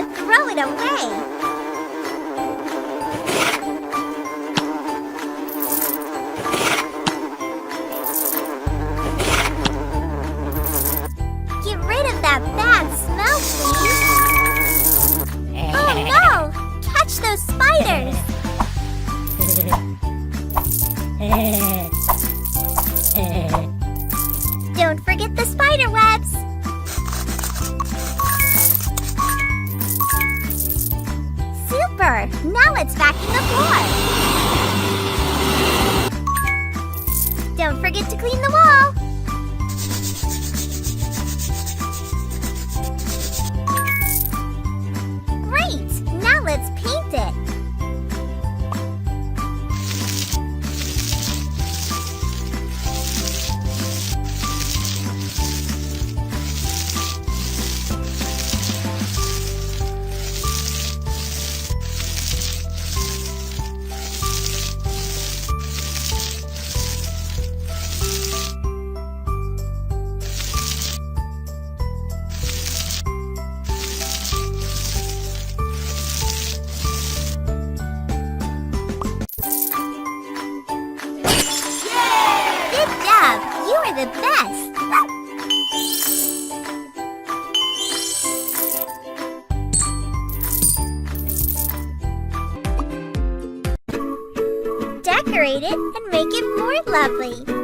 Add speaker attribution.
Speaker 1: throw it away. Get rid of that bad smell, please. Oh no! Catch those spiders! Don't forget the spider webs! Super! Now let's vacuum the floor! Don't forget to clean the wall! Great! Now let's paint it! You are the best! Decorate it and make it more lovely!